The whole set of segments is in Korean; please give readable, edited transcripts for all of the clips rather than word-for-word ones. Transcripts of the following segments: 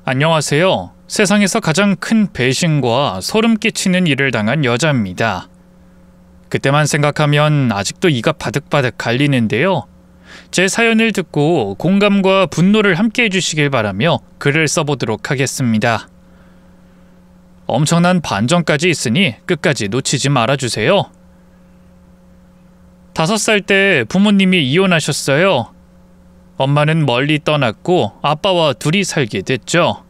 안녕하세요. 세상에서 가장 큰 배신과 소름 끼치는 일을 당한 여자입니다. 그때만 생각하면 아직도 이가 바득바득 갈리는데요. 제 사연을 듣고 공감과 분노를 함께 해주시길 바라며 글을 써보도록 하겠습니다. 엄청난 반전까지 있으니 끝까지 놓치지 말아주세요. 5살 때 부모님이 이혼하셨어요. 엄마는 멀리 떠났고 아빠와 둘이 살게 됐죠.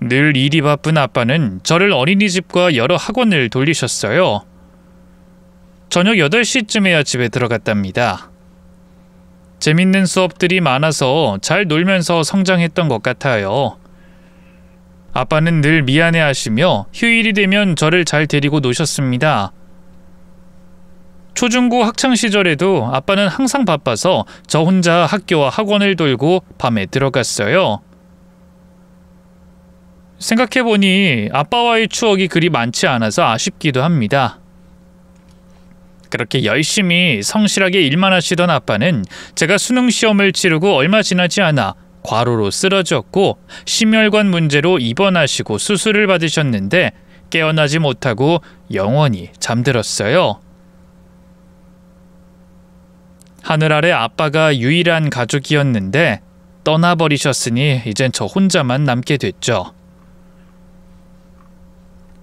늘 일이 바쁜 아빠는 저를 어린이집과 여러 학원을 돌리셨어요. 저녁 8시쯤에야 집에 들어갔답니다. 재밌는 수업들이 많아서 잘 놀면서 성장했던 것 같아요. 아빠는 늘 미안해하시며 휴일이 되면 저를 잘 데리고 노셨습니다. 초중고 학창시절에도 아빠는 항상 바빠서 저 혼자 학교와 학원을 돌고 밤에 들어갔어요. 생각해보니 아빠와의 추억이 그리 많지 않아서 아쉽기도 합니다. 그렇게 열심히 성실하게 일만 하시던 아빠는 제가 수능 시험을 치르고 얼마 지나지 않아 과로로 쓰러졌고 심혈관 문제로 입원하시고 수술을 받으셨는데 깨어나지 못하고 영원히 잠들었어요. 하늘 아래 아빠가 유일한 가족이었는데 떠나버리셨으니 이젠 저 혼자만 남게 됐죠.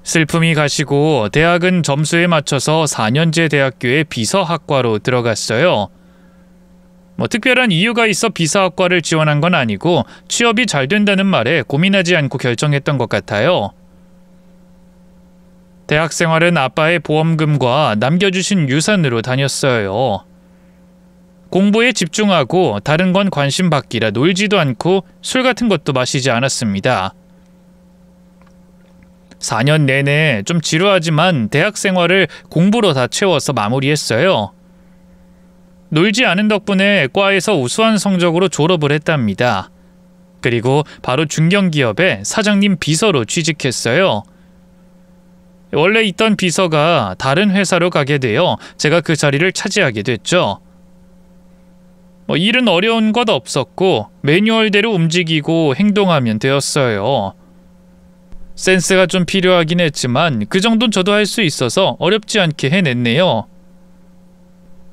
슬픔이 가시고 대학은 점수에 맞춰서 4년제 대학교의 비서학과로 들어갔어요. 특별한 이유가 있어 비서학과를 지원한 건 아니고 취업이 잘 된다는 말에 고민하지 않고 결정했던 것 같아요. 대학 생활은 아빠의 보험금과 남겨주신 유산으로 다녔어요. 공부에 집중하고 다른 건 관심 받기라 놀지도 않고 술 같은 것도 마시지 않았습니다. 4년 내내 좀 지루하지만 대학 생활을 공부로 다 채워서 마무리했어요. 놀지 않은 덕분에 과에서 우수한 성적으로 졸업을 했답니다. 그리고 바로 중견기업의 사장님 비서로 취직했어요. 원래 있던 비서가 다른 회사로 가게 되어 제가 그 자리를 차지하게 됐죠. 일은 어려운 것 없었고 매뉴얼대로 움직이고 행동하면 되었어요. 센스가 좀 필요하긴 했지만 그 정도는 저도 할 수 있어서 어렵지 않게 해냈네요.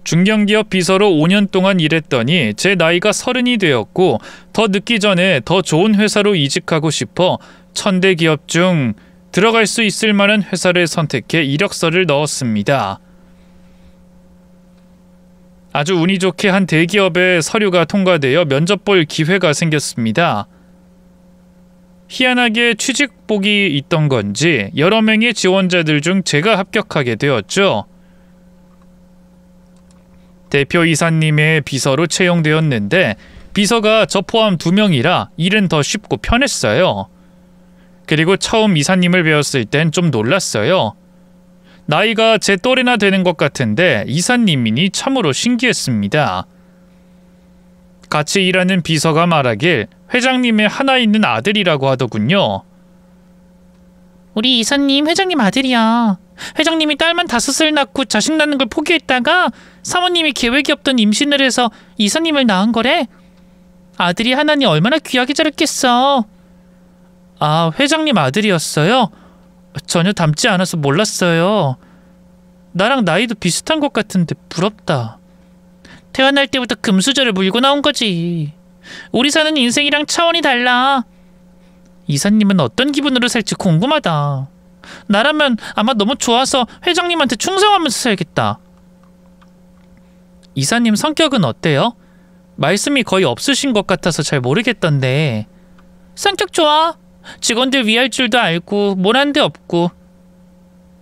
중견기업 비서로 5년 동안 일했더니 제 나이가 30이 되었고 더 늦기 전에 더 좋은 회사로 이직하고 싶어 1000대 기업 중 들어갈 수 있을 만한 회사를 선택해 이력서를 넣었습니다. 아주 운이 좋게 한 대기업의 서류가 통과되어 면접 볼 기회가 생겼습니다. 희한하게 취직복이 있던 건지 여러 명의 지원자들 중 제가 합격하게 되었죠. 대표 이사님의 비서로 채용되었는데 비서가 저 포함 2명이라 일은 더 쉽고 편했어요. 그리고 처음 이사님을 배웠을 땐 좀 놀랐어요. 나이가 제 또래나 되는 것 같은데 이사님이니 참으로 신기했습니다. 같이 일하는 비서가 말하길 회장님의 하나 있는 아들이라고 하더군요. 우리 이사님 회장님 아들이야. 회장님이 딸만 5을 낳고 자식 낳는 걸 포기했다가 사모님이 계획이 없던 임신을 해서 이사님을 낳은 거래. 아들이 하나니 얼마나 귀하게 자랐겠어. 아, 회장님 아들이었어요? 전혀 닮지 않아서 몰랐어요. 나랑 나이도 비슷한 것 같은데 부럽다. 태어날 때부터 금수저를 물고 나온 거지. 우리 사는 인생이랑 차원이 달라. 이사님은 어떤 기분으로 살지 궁금하다. 나라면 아마 너무 좋아서 회장님한테 충성하면서 살겠다. 이사님 성격은 어때요? 말씀이 거의 없으신 것 같아서 잘 모르겠던데. 성격 좋아. 직원들 위할 줄도 알고 모난 데 없고.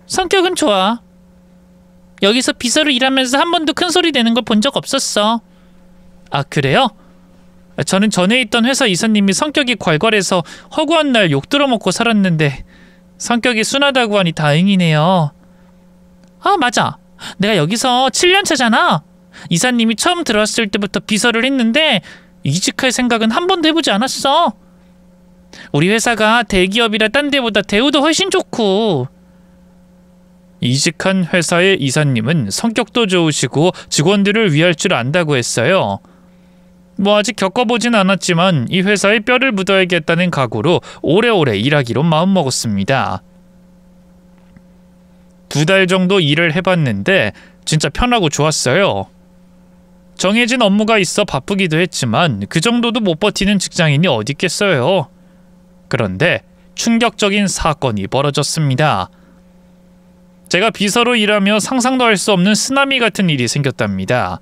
성격은 좋아. 여기서 비서로 일하면서 한 번도 큰 소리 내는 걸 본 적 없었어. 아, 그래요? 저는 전에 있던 회사 이사님이 성격이 괄괄해서 허구한 날 욕 들어먹고 살았는데 성격이 순하다고 하니 다행이네요. 아, 맞아. 내가 여기서 7년 차잖아. 이사님이 처음 들어왔을 때부터 비서를 했는데 이직할 생각은 한 번도 해보지 않았어. 우리 회사가 대기업이라 딴 데보다 대우도 훨씬 좋고. 이직한 회사의 이사님은 성격도 좋으시고 직원들을 위할 줄 안다고 했어요. 뭐 아직 겪어보진 않았지만 이 회사에 뼈를 묻어야겠다는 각오로 오래오래 일하기로 마음먹었습니다. 2달 정도 일을 해봤는데 진짜 편하고 좋았어요. 정해진 업무가 있어 바쁘기도 했지만 그 정도도 못 버티는 직장인이 어디 있겠어요. 그런데 충격적인 사건이 벌어졌습니다. 제가 비서로 일하며 상상도 할 수 없는 쓰나미 같은 일이 생겼답니다.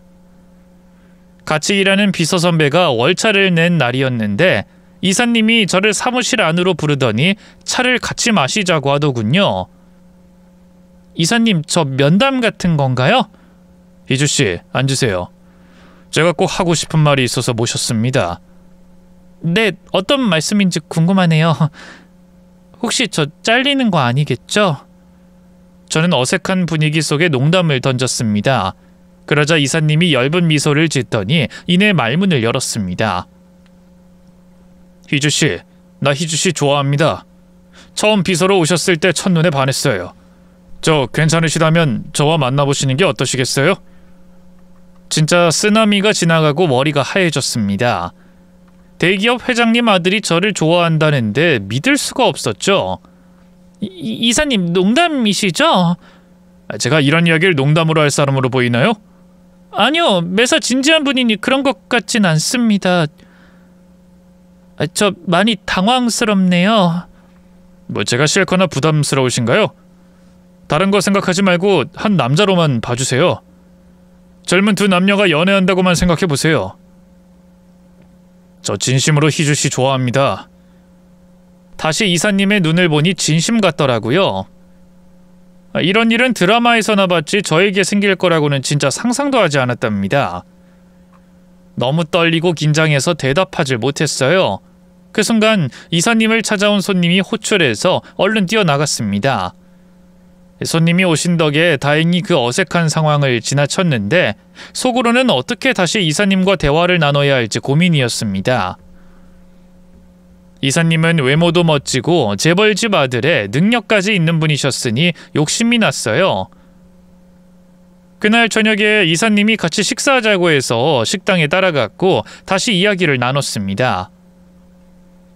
같이 일하는 비서 선배가 월차를 낸 날이었는데 이사님이 저를 사무실 안으로 부르더니 차를 같이 마시자고 하더군요. 이사님, 저 면담 같은 건가요? 희주씨, 앉으세요. 제가 꼭 하고 싶은 말이 있어서 모셨습니다. 네, 어떤 말씀인지 궁금하네요. 혹시 저 잘리는 거 아니겠죠? 저는 어색한 분위기 속에 농담을 던졌습니다. 그러자 이사님이 엷은 미소를 짓더니 이내 말문을 열었습니다. 희주씨, 나 희주씨 좋아합니다. 처음 비서로 오셨을 때 첫눈에 반했어요. 저 괜찮으시다면 저와 만나보시는 게 어떠시겠어요? 진짜 쓰나미가 지나가고 머리가 하얘졌습니다. 대기업 회장님 아들이 저를 좋아한다는데 믿을 수가 없었죠. 이사님, 농담이시죠? 제가 이런 이야기를 농담으로 할 사람으로 보이나요? 아니요, 매사 진지한 분이니 그런 것 같진 않습니다. 저 많이 당황스럽네요. 뭐 제가 싫거나 부담스러우신가요? 다른 거 생각하지 말고 한 남자로만 봐주세요. 젊은 두 남녀가 연애한다고만 생각해보세요. 저 진심으로 희주씨 좋아합니다. 다시 이사님의 눈을 보니 진심 같더라고요. 이런 일은 드라마에서나 봤지 저에게 생길 거라고는 진짜 상상도 하지 않았답니다. 너무 떨리고 긴장해서 대답하질 못했어요. 그 순간 이사님을 찾아온 손님이 호출해서 얼른 뛰어나갔습니다. 손님이 오신 덕에 다행히 그 어색한 상황을 지나쳤는데 속으로는 어떻게 다시 이사님과 대화를 나눠야 할지 고민이었습니다. 이사님은 외모도 멋지고 재벌집 아들에 능력까지 있는 분이셨으니 욕심이 났어요. 그날 저녁에 이사님이 같이 식사하자고 해서 식당에 따라갔고 다시 이야기를 나눴습니다.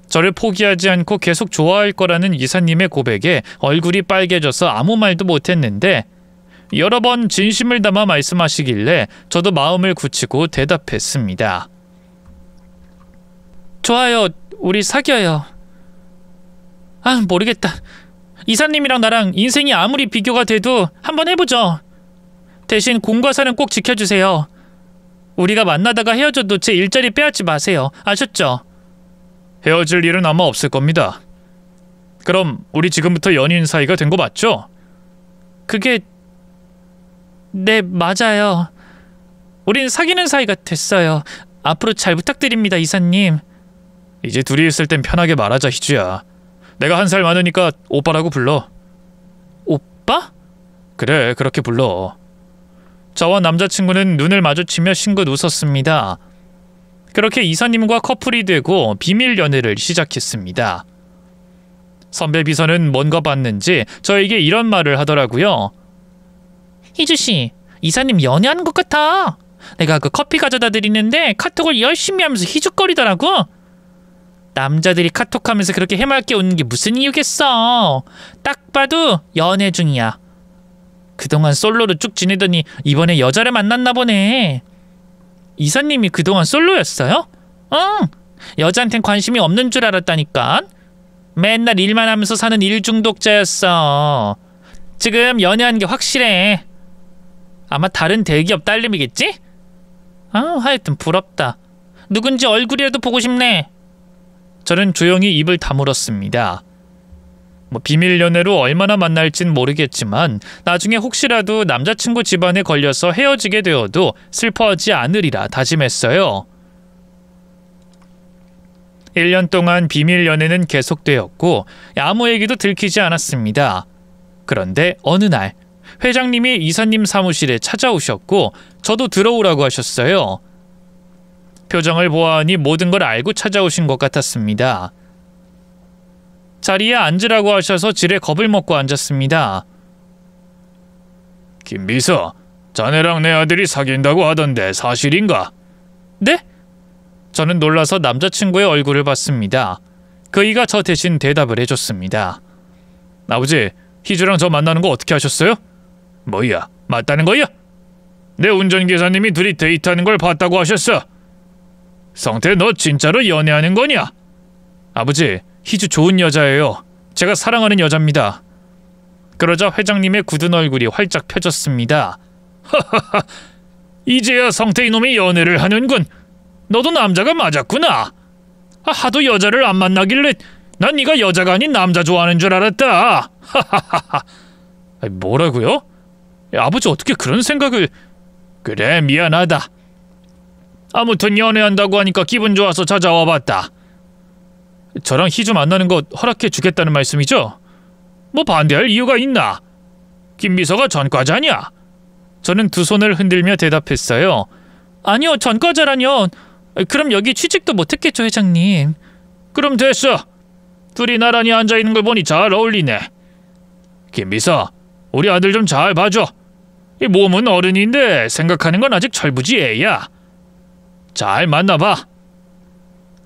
저를 포기하지 않고 계속 좋아할 거라는 이사님의 고백에 얼굴이 빨개져서 아무 말도 못했는데 여러 번 진심을 담아 말씀하시길래 저도 마음을 굳히고 대답했습니다. 좋아요. 우리 사귀어요. 아, 모르겠다. 이사님이랑 나랑 인생이 아무리 비교가 돼도 한번 해보죠. 대신 공과사는 꼭 지켜주세요. 우리가 만나다가 헤어져도 제 일자리 빼앗지 마세요. 아셨죠? 헤어질 일은 아마 없을 겁니다. 그럼 우리 지금부터 연인 사이가 된 거 맞죠? 그게... 네, 맞아요. 우린 사귀는 사이가 됐어요. 앞으로 잘 부탁드립니다, 이사님. 이제 둘이 있을 땐 편하게 말하자, 희주야. 내가 1살 많으니까 오빠라고 불러. 오빠? 그래, 그렇게 불러. 저와 남자친구는 눈을 마주치며 싱긋 웃었습니다. 그렇게 이사님과 커플이 되고 비밀 연애를 시작했습니다. 선배 비서는 뭔가 봤는지 저에게 이런 말을 하더라고요. 희주씨, 이사님 연애하는 것 같아. 내가 그 커피 가져다 드리는데 카톡을 열심히 하면서 희죽거리더라고. 남자들이 카톡하면서 그렇게 해맑게 웃는 게 무슨 이유겠어. 딱 봐도 연애 중이야. 그동안 솔로로 쭉 지내더니 이번에 여자를 만났나 보네. 이사님이 그동안 솔로였어요? 응. 여자한텐 관심이 없는 줄 알았다니까. 맨날 일만 하면서 사는 일중독자였어. 지금 연애하는 게 확실해. 아마 다른 대기업 딸내미겠지? 하여튼 부럽다. 누군지 얼굴이라도 보고 싶네. 저는 조용히 입을 다물었습니다. 비밀 연애로 얼마나 만날진 모르겠지만 나중에 혹시라도 남자친구 집안에 걸려서 헤어지게 되어도 슬퍼하지 않으리라 다짐했어요. 1년 동안 비밀 연애는 계속되었고 아무 얘기도 들키지 않았습니다. 그런데 어느 날 회장님이 이사님 사무실에 찾아오셨고 저도 들어오라고 하셨어요. 표정을 보아하니 모든 걸 알고 찾아오신 것 같았습니다. 자리에 앉으라고 하셔서 지레 겁을 먹고 앉았습니다. 김 비서, 자네랑 내 아들이 사귄다고 하던데 사실인가? 네? 저는 놀라서 남자친구의 얼굴을 봤습니다. 그이가 저 대신 대답을 해줬습니다. 아버지, 희주랑 저 만나는 거 어떻게 하셨어요? 뭐야, 맞다는 거야? 내 운전기사님이 둘이 데이트하는 걸 봤다고 하셨어. 성태, 너 진짜로 연애하는 거냐? 아버지, 희주 좋은 여자예요. 제가 사랑하는 여자입니다. 그러자 회장님의 굳은 얼굴이 활짝 펴졌습니다. 하하하, 이제야 성태 이놈이 연애를 하는군. 너도 남자가 맞았구나. 하도 여자를 안 만나길래 난 네가 여자가 아닌 남자 좋아하는 줄 알았다. 하하하하. 뭐라고요? 아버지, 어떻게 그런 생각을... 그래, 미안하다. 아무튼 연애한다고 하니까 기분 좋아서 찾아와 봤다. 저랑 희주 만나는 거 허락해 주겠다는 말씀이죠? 뭐 반대할 이유가 있나? 김비서가 전과자냐? 저는 두 손을 흔들며 대답했어요. 아니요, 전과자라뇨. 그럼 여기 취직도 못했겠죠, 회장님. 그럼 됐어. 둘이 나란히 앉아있는 걸 보니 잘 어울리네. 김비서, 우리 아들 좀 잘 봐줘. 이 몸은 어른인데 생각하는 건 아직 철부지애야. 잘 만나봐.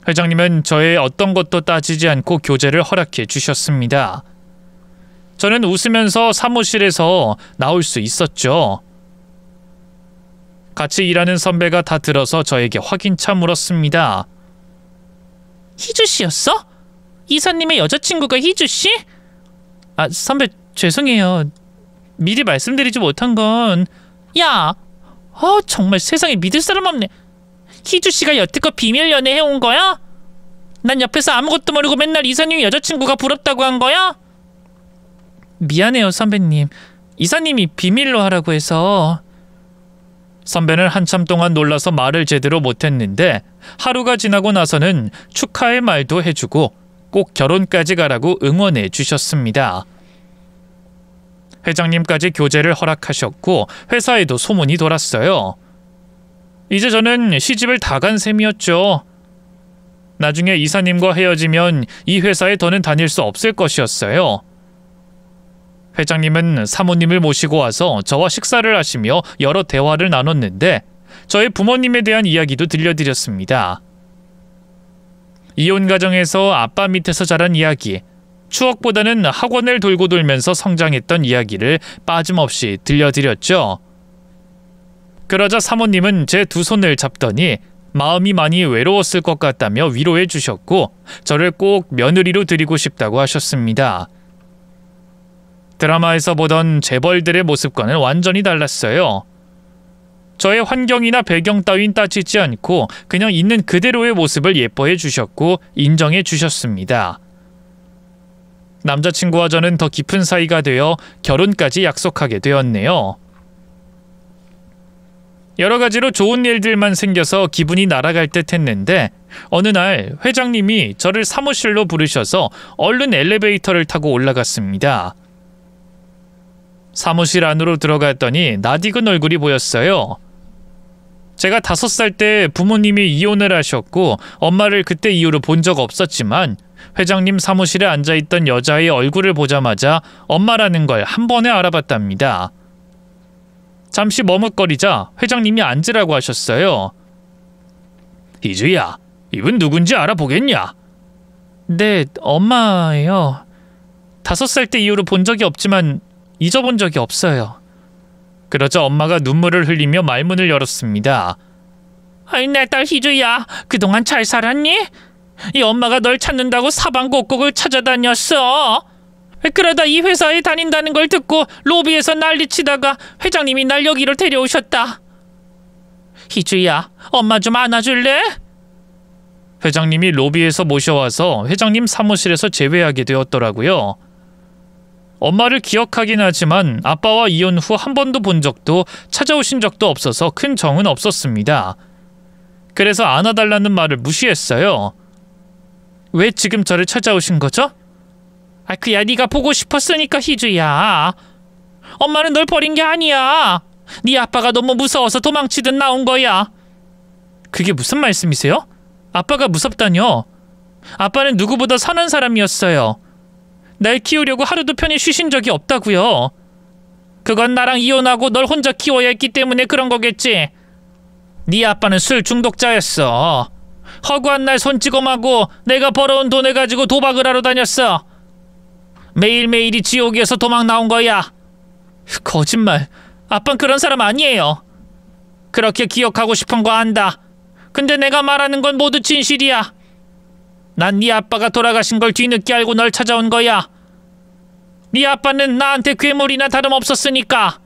회장님은 저의 어떤 것도 따지지 않고 교제를 허락해 주셨습니다. 저는 웃으면서 사무실에서 나올 수 있었죠. 같이 일하는 선배가 다 들어서 저에게 확인차 물었습니다. 희주 씨였어? 이사님의 여자친구가 희주 씨? 아, 선배 죄송해요. 미리 말씀드리지 못한 건... 야! 정말 세상에 믿을 사람 없네. 희주 씨가 여태껏 비밀 연애 해온 거야? 난 옆에서 아무것도 모르고 맨날 이사님 여자친구가 부럽다고 한 거야? 미안해요, 선배님. 이사님이 비밀로 하라고 해서... 선배는 한참 동안 놀라서 말을 제대로 못했는데 하루가 지나고 나서는 축하의 말도 해주고 꼭 결혼까지 가라고 응원해 주셨습니다. 회장님까지 교제를 허락하셨고 회사에도 소문이 돌았어요. 이제 저는 시집을 다 간 셈이었죠. 나중에 이사님과 헤어지면 이 회사에 더는 다닐 수 없을 것이었어요. 회장님은 사모님을 모시고 와서 저와 식사를 하시며 여러 대화를 나눴는데 저의 부모님에 대한 이야기도 들려드렸습니다. 이혼 가정에서 아빠 밑에서 자란 이야기, 추억보다는 학원을 돌고 돌면서 성장했던 이야기를 빠짐없이 들려드렸죠. 그러자 사모님은 제 두 손을 잡더니 마음이 많이 외로웠을 것 같다며 위로해 주셨고 저를 꼭 며느리로 드리고 싶다고 하셨습니다. 드라마에서 보던 재벌들의 모습과는 완전히 달랐어요. 저의 환경이나 배경 따윈 따지지 않고 그냥 있는 그대로의 모습을 예뻐해 주셨고 인정해 주셨습니다. 남자친구와 저는 더 깊은 사이가 되어 결혼까지 약속하게 되었네요. 여러 가지로 좋은 일들만 생겨서 기분이 날아갈 듯 했는데 어느 날 회장님이 저를 사무실로 부르셔서 얼른 엘리베이터를 타고 올라갔습니다. 사무실 안으로 들어갔더니 낯익은 얼굴이 보였어요. 제가 5살 때 부모님이 이혼을 하셨고 엄마를 그때 이후로 본 적 없었지만 회장님 사무실에 앉아있던 여자의 얼굴을 보자마자 엄마라는 걸 한 번에 알아봤답니다. 잠시 머뭇거리자 회장님이 앉으라고 하셨어요. 희주야, 이분 누군지 알아보겠냐? 네, 엄마예요. 5살 때 이후로 본 적이 없지만 잊어본 적이 없어요. 그러자 엄마가 눈물을 흘리며 말문을 열었습니다. 아이, 내 딸 희주야, 그동안 잘 살았니? 이 엄마가 널 찾는다고 사방곡곡을 찾아다녔어. 그러다 이 회사에 다닌다는 걸 듣고 로비에서 난리치다가 회장님이 날 여기로 데려오셨다. 희주야, 엄마 좀 안아줄래? 회장님이 로비에서 모셔와서 회장님 사무실에서 제외하게 되었더라고요. 엄마를 기억하긴 하지만 아빠와 이혼 후 한 번도 본 적도 찾아오신 적도 없어서 큰 정은 없었습니다. 그래서 안아달라는 말을 무시했어요. 왜 지금 저를 찾아오신 거죠? 그야 네가 보고 싶었으니까 희주야. 엄마는 널 버린 게 아니야. 네 아빠가 너무 무서워서 도망치듯 나온 거야. 그게 무슨 말씀이세요? 아빠가 무섭다뇨? 아빠는 누구보다 선한 사람이었어요. 날 키우려고 하루도 편히 쉬신 적이 없다고요. 그건 나랑 이혼하고 널 혼자 키워야 했기 때문에 그런 거겠지. 네 아빠는 술 중독자였어. 허구한 날 손찌검하고 내가 벌어온 돈을 가지고 도박을 하러 다녔어. 매일매일이 지옥에서 도망 나온 거야. 거짓말. 아빤 그런 사람 아니에요. 그렇게 기억하고 싶은 거 안다. 근데 내가 말하는 건 모두 진실이야. 난 네 아빠가 돌아가신 걸 뒤늦게 알고 널 찾아온 거야. 네 아빠는 나한테 괴물이나 다름없었으니까.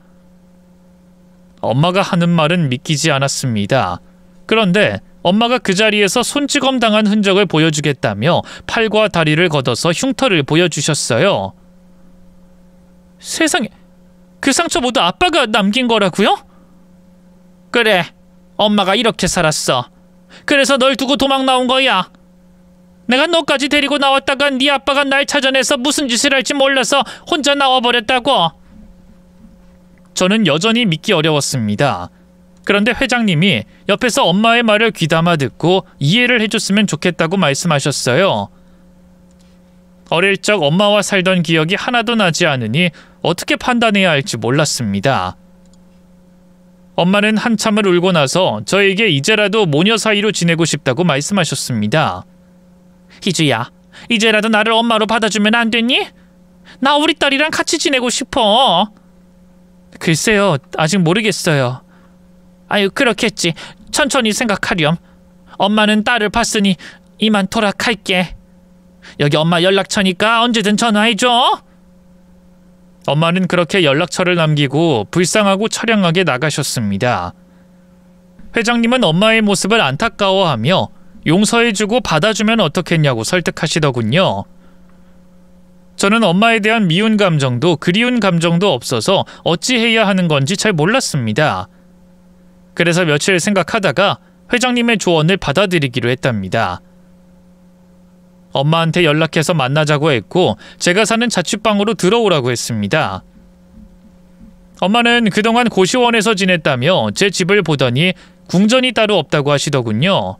엄마가 하는 말은 믿기지 않았습니다. 그런데 엄마가 그 자리에서 손찌검 당한 흔적을 보여주겠다며 팔과 다리를 걷어서 흉터를 보여주셨어요. 세상에, 그 상처 모두 아빠가 남긴 거라고요? 그래, 엄마가 이렇게 살았어. 그래서 널 두고 도망 나온 거야. 내가 너까지 데리고 나왔다가 네 아빠가 날 찾아내서 무슨 짓을 할지 몰라서 혼자 나와버렸다고. 저는 여전히 믿기 어려웠습니다. 그런데 회장님이 옆에서 엄마의 말을 귀담아 듣고 이해를 해줬으면 좋겠다고 말씀하셨어요. 어릴 적 엄마와 살던 기억이 하나도 나지 않으니 어떻게 판단해야 할지 몰랐습니다. 엄마는 한참을 울고 나서 저에게 이제라도 모녀 사이로 지내고 싶다고 말씀하셨습니다. 희주야, 이제라도 나를 엄마로 받아주면 안 되니? 나 우리 딸이랑 같이 지내고 싶어. 글쎄요, 아직 모르겠어요. 아유, 그렇겠지. 천천히 생각하렴. 엄마는 딸을 봤으니 이만 돌아갈게. 여기 엄마 연락처니까 언제든 전화해줘. 엄마는 그렇게 연락처를 남기고 불쌍하고 처량하게 나가셨습니다. 회장님은 엄마의 모습을 안타까워하며 용서해주고 받아주면 어떻겠냐고 설득하시더군요. 저는 엄마에 대한 미운 감정도 그리운 감정도 없어서 어찌해야 하는 건지 잘 몰랐습니다. 그래서 며칠 생각하다가 회장님의 조언을 받아들이기로 했답니다. 엄마한테 연락해서 만나자고 했고 제가 사는 자취방으로 들어오라고 했습니다. 엄마는 그동안 고시원에서 지냈다며 제 집을 보더니 궁전이 따로 없다고 하시더군요.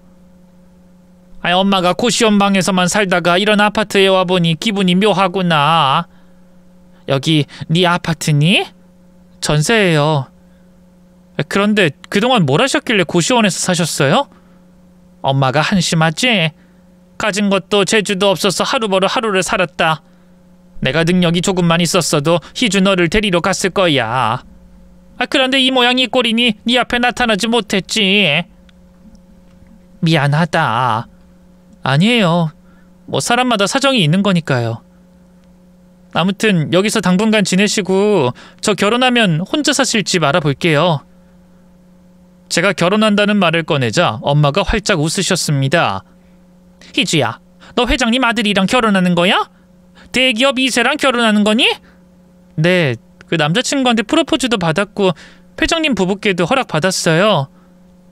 엄마가 고시원 방에서만 살다가 이런 아파트에 와보니 기분이 묘하구나. 여기 네 아파트니? 전세예요. 그런데 그동안 뭘 하셨길래 고시원에서 사셨어요? 엄마가 한심하지? 가진 것도 재주도 없어서 하루버루 하루를 살았다. 내가 능력이 조금만 있었어도 희주 너를 데리러 갔을 거야. 그런데 이 모양이 꼴이니 네 앞에 나타나지 못했지. 미안하다. 아니에요. 뭐 사람마다 사정이 있는 거니까요. 아무튼 여기서 당분간 지내시고 저 결혼하면 혼자 사실 집 알아볼게요. 제가 결혼한다는 말을 꺼내자 엄마가 활짝 웃으셨습니다. 희주야, 너 회장님 아들이랑 결혼하는 거야? 대기업 2세랑 결혼하는 거니? 네, 그 남자친구한테 프로포즈도 받았고 회장님 부부께도 허락받았어요.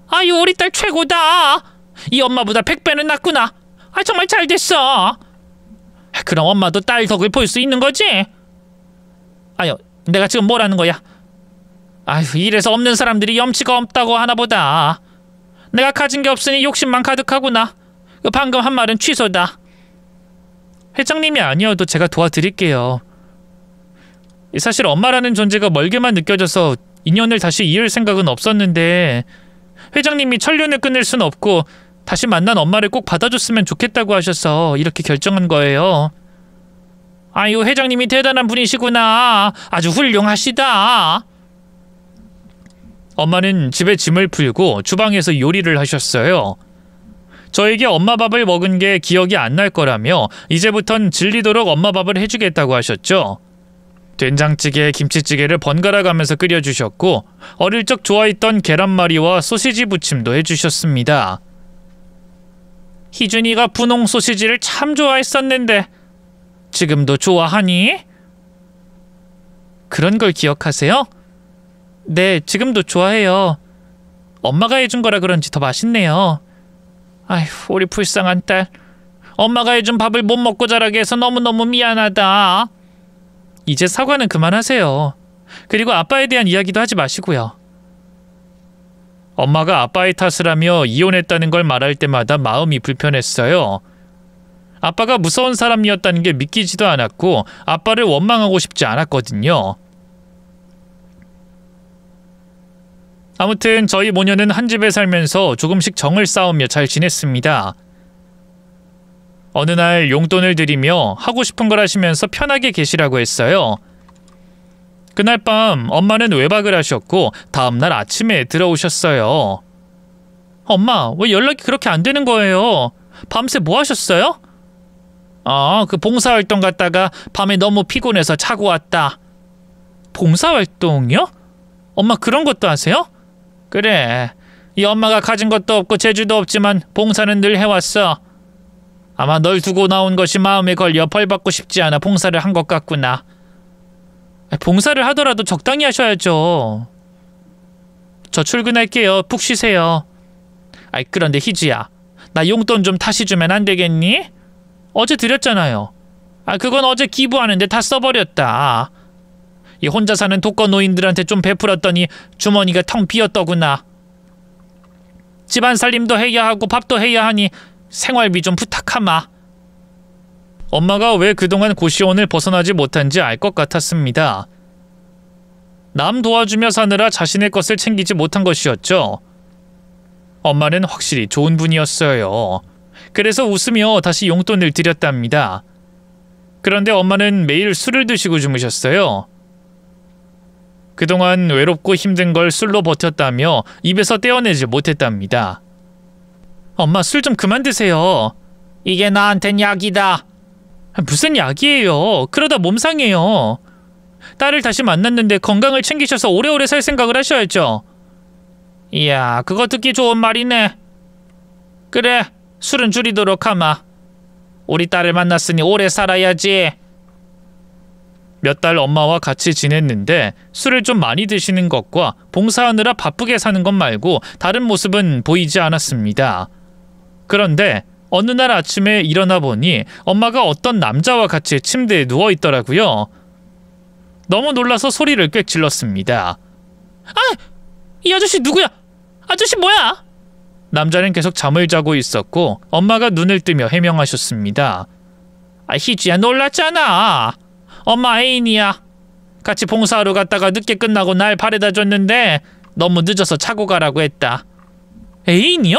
아유, 우리 딸 최고다. 이 엄마보다 100배는 낫구나. 정말 잘 됐어. 그럼 엄마도 딸 덕을 볼 수 있는 거지? 아유, 내가 지금 뭐라는 거야? 아유, 이래서 없는 사람들이 염치가 없다고 하나 보다. 내가 가진 게 없으니 욕심만 가득하구나. 방금 한 말은 취소다. 회장님이 아니어도 제가 도와드릴게요. 사실 엄마라는 존재가 멀게만 느껴져서 인연을 다시 이을 생각은 없었는데 회장님이 천륜을 끊을 순 없고 다시 만난 엄마를 꼭 받아줬으면 좋겠다고 하셔서 이렇게 결정한 거예요. 아유, 회장님이 대단한 분이시구나. 아주 훌륭하시다. 엄마는 집에 짐을 풀고 주방에서 요리를 하셨어요. 저에게 엄마 밥을 먹은 게 기억이 안 날 거라며 이제부턴 질리도록 엄마 밥을 해주겠다고 하셨죠. 된장찌개, 김치찌개를 번갈아 가면서 끓여주셨고 어릴 적 좋아했던 계란말이와 소시지 부침도 해주셨습니다. 희준이가 분홍 소시지를 참 좋아했었는데 지금도 좋아하니? 그런 걸 기억하세요? 네, 지금도 좋아해요. 엄마가 해준 거라 그런지 더 맛있네요. 아휴, 우리 불쌍한 딸. 엄마가 해준 밥을 못 먹고 자라게 해서 너무너무 미안하다. 이제 사과는 그만하세요. 그리고 아빠에 대한 이야기도 하지 마시고요. 엄마가 아빠의 탓을 하며 이혼했다는 걸 말할 때마다 마음이 불편했어요. 아빠가 무서운 사람이었다는 게 믿기지도 않았고 아빠를 원망하고 싶지 않았거든요. 아무튼 저희 모녀는 한 집에 살면서 조금씩 정을 쌓으며 잘 지냈습니다. 어느 날 용돈을 드리며 하고 싶은 걸 하시면서 편하게 계시라고 했어요. 그날 밤 엄마는 외박을 하셨고 다음날 아침에 들어오셨어요. 엄마, 왜 연락이 그렇게 안 되는 거예요? 밤새 뭐 하셨어요? 그 봉사활동 갔다가 밤에 너무 피곤해서 자고 왔다. 봉사활동이요? 엄마 그런 것도 하세요? 그래. 이 엄마가 가진 것도 없고 재주도 없지만 봉사는 늘 해왔어. 아마 널 두고 나온 것이 마음에 걸려 벌 받고 싶지 않아 봉사를 한 것 같구나. 봉사를 하더라도 적당히 하셔야죠. 저 출근할게요. 푹 쉬세요. 그런데 희주야, 나 용돈 좀 다시 주면 안 되겠니? 어제 드렸잖아요. 그건 어제 기부하는데 다 써버렸다. 이 혼자 사는 독거 노인들한테 좀 베풀었더니 주머니가 텅 비었더구나. 집안 살림도 해야 하고 밥도 해야 하니 생활비 좀 부탁하마. 엄마가 왜 그동안 고시원을 벗어나지 못한지 알 것 같았습니다. 남 도와주며 사느라 자신의 것을 챙기지 못한 것이었죠. 엄마는 확실히 좋은 분이었어요. 그래서 웃으며 다시 용돈을 드렸답니다. 그런데 엄마는 매일 술을 드시고 주무셨어요. 그동안 외롭고 힘든 걸 술로 버텼다며 입에서 떼어내지 못했답니다. 엄마, 술 좀 그만 드세요. 이게 나한텐 약이다. 무슨 약이에요? 그러다 몸 상해요. 딸을 다시 만났는데 건강을 챙기셔서 오래오래 살 생각을 하셔야죠. 이야, 그거 듣기 좋은 말이네. 그래, 술은 줄이도록 하마. 우리 딸을 만났으니 오래 살아야지. 몇 달 엄마와 같이 지냈는데 술을 좀 많이 드시는 것과 봉사하느라 바쁘게 사는 것 말고 다른 모습은 보이지 않았습니다. 그런데 어느 날 아침에 일어나 보니 엄마가 어떤 남자와 같이 침대에 누워 있더라고요. 너무 놀라서 소리를 꽥 질렀습니다. 이 아저씨 누구야? 아저씨 뭐야? 남자는 계속 잠을 자고 있었고 엄마가 눈을 뜨며 해명하셨습니다. 희주야, 놀랐잖아. 엄마 애인이야. 같이 봉사하러 갔다가 늦게 끝나고 날 바래다 줬는데 너무 늦어서 자고 가라고 했다. 애인이요?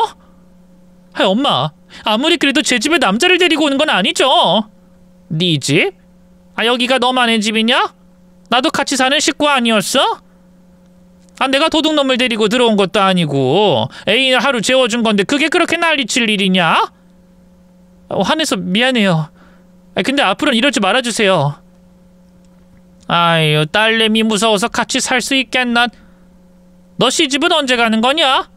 엄마, 아무리 그래도 제 집에 남자를 데리고 오는 건 아니죠? 네 집? 여기가 너만의 집이냐? 나도 같이 사는 식구 아니었어? 내가 도둑놈을 데리고 들어온 것도 아니고 애인을 하루 재워준 건데 그게 그렇게 난리칠 일이냐? 화내서 미안해요. 근데 앞으로는 이러지 말아주세요. 아유, 딸내미 무서워서 같이 살 수 있겠나? 너 시집은 언제 가는 거냐?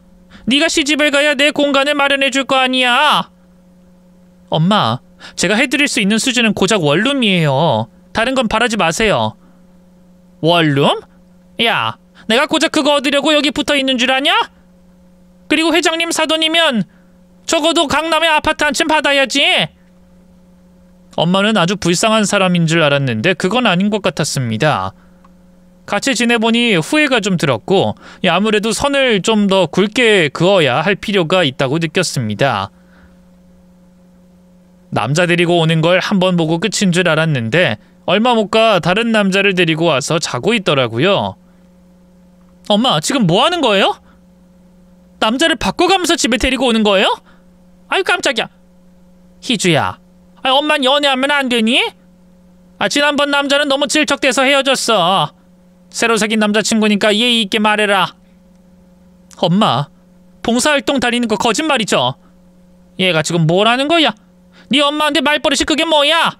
네가 시집을 가야 내 공간을 마련해 줄 거 아니야. 엄마, 제가 해드릴 수 있는 수준은 고작 원룸이에요. 다른 건 바라지 마세요. 원룸? 야, 내가 고작 그거 얻으려고 여기 붙어 있는 줄 아냐? 그리고 회장님 사돈이면 적어도 강남에 아파트 한 채 받아야지. 엄마는 아주 불쌍한 사람인 줄 알았는데 그건 아닌 것 같았습니다. 같이 지내보니 후회가 좀 들었고 아무래도 선을 좀 더 굵게 그어야 할 필요가 있다고 느꼈습니다. 남자 데리고 오는 걸 한 번 보고 끝인 줄 알았는데 얼마 못 가 다른 남자를 데리고 와서 자고 있더라고요. 엄마, 지금 뭐 하는 거예요? 남자를 바꿔가면서 집에 데리고 오는 거예요? 아유, 깜짝이야. 희주야, 엄만 연애하면 안 되니? 지난번 남자는 너무 질척대서 헤어졌어. 새로 사귄 남자친구니까 예의 있게 말해라. 엄마, 봉사활동 다니는 거 거짓말이죠? 얘가 지금 뭘 하는 거야? 네 엄마한테 말버릇이 그게 뭐야?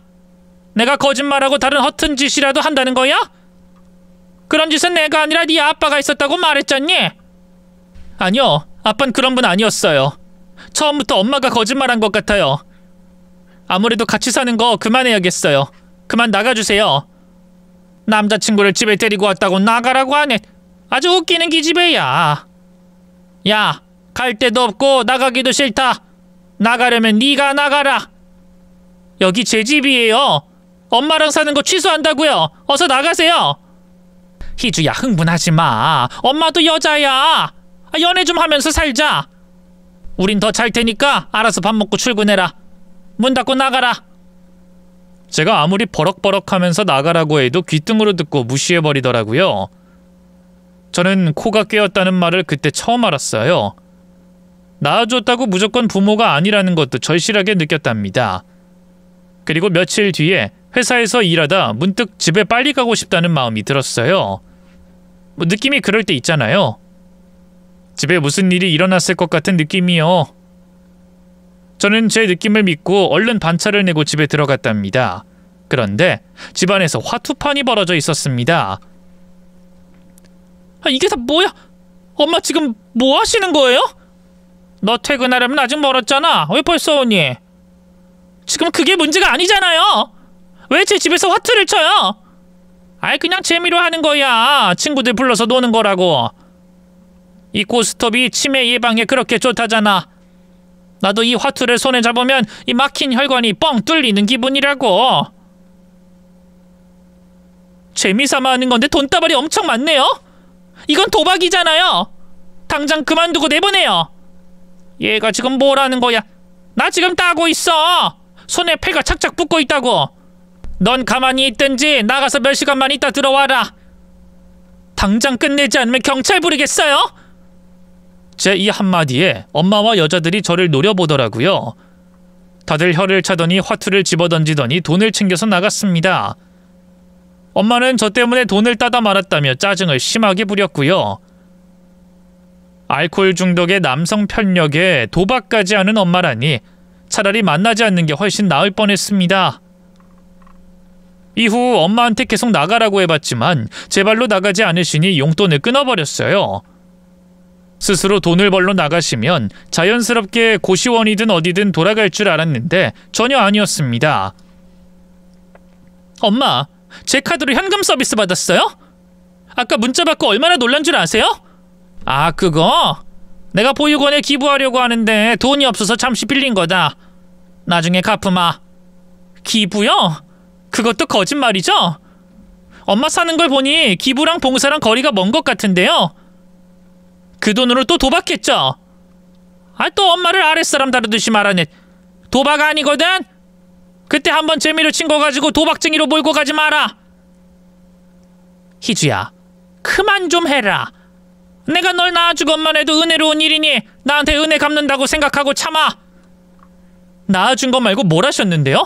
내가 거짓말하고 다른 허튼 짓이라도 한다는 거야? 그런 짓은 내가 아니라 네 아빠가 있었다고 말했잖니? 아니요, 아빠는 그런 분 아니었어요. 처음부터 엄마가 거짓말한 것 같아요. 아무래도 같이 사는 거 그만해야겠어요. 그만 나가주세요. 남자친구를 집에 데리고 왔다고 나가라고 하네. 아주 웃기는 기집애야. 야, 갈 데도 없고 나가기도 싫다. 나가려면 네가 나가라. 여기 제 집이에요. 엄마랑 사는 거 취소한다고요. 어서 나가세요. 희주야, 흥분하지 마. 엄마도 여자야. 연애 좀 하면서 살자. 우린 더 잘 테니까 알아서 밥 먹고 출근해라. 문 닫고 나가라. 제가 아무리 버럭버럭하면서 나가라고 해도 귀등으로 듣고 무시해버리더라고요. 저는 코가 꿰었다는 말을 그때 처음 알았어요. 낳아줬다고 무조건 부모가 아니라는 것도 절실하게 느꼈답니다. 그리고 며칠 뒤에 회사에서 일하다 문득 집에 빨리 가고 싶다는 마음이 들었어요. 느낌이 그럴 때 있잖아요. 집에 무슨 일이 일어났을 것 같은 느낌이요. 저는 제 느낌을 믿고 얼른 반차를 내고 집에 들어갔답니다. 그런데 집안에서 화투판이 벌어져 있었습니다. 이게 다 뭐야? 엄마 지금 뭐 하시는 거예요? 너 퇴근하려면 아직 멀었잖아. 왜 벌써 오니? 지금 그게 문제가 아니잖아요. 왜 제 집에서 화투를 쳐요? 그냥 재미로 하는 거야. 친구들 불러서 노는 거라고. 이 고스톱이 치매 예방에 그렇게 좋다잖아. 나도 이 화투를 손에 잡으면 이 막힌 혈관이 뻥 뚫리는 기분이라고. 재미삼아 하는 건데 돈다발이 엄청 많네요. 이건 도박이잖아요. 당장 그만두고 내보내요. 얘가 지금 뭐라는 거야? 나 지금 따고 있어. 손에 패가 착착 붙고 있다고. 넌 가만히 있든지 나가서 몇 시간만 있다 들어와라. 당장 끝내지 않으면 경찰 부르겠어요? 제 이 한마디에 엄마와 여자들이 저를 노려보더라고요. 다들 혀를 차더니 화투를 집어던지더니 돈을 챙겨서 나갔습니다. 엄마는 저 때문에 돈을 따다 말았다며 짜증을 심하게 부렸고요. 알코올 중독의 남성 편력에 도박까지 하는 엄마라니 차라리 만나지 않는 게 훨씬 나을 뻔했습니다. 이후 엄마한테 계속 나가라고 해봤지만 제발로 나가지 않으시니 용돈을 끊어버렸어요. 스스로 돈을 벌러 나가시면 자연스럽게 고시원이든 어디든 돌아갈 줄 알았는데 전혀 아니었습니다. 엄마, 제 카드로 현금 서비스 받았어요? 아까 문자 받고 얼마나 놀란 줄 아세요? 그거? 내가 보육원에 기부하려고 하는데 돈이 없어서 잠시 빌린 거다. 나중에 갚으마. 기부요? 그것도 거짓말이죠? 엄마 사는 걸 보니 기부랑 봉사랑 거리가 먼 것 같은데요. 그 돈으로 또 도박했죠? 또 엄마를 아랫사람 다루듯이 말하네. 도박 아니거든? 그때 한번 재미로 친 거 가지고 도박쟁이로 몰고 가지 마라. 희주야, 그만 좀 해라. 내가 널 낳아주건만 해도 은혜로운 일이니 나한테 은혜 갚는다고 생각하고 참아. 낳아준 거 말고 뭘 하셨는데요?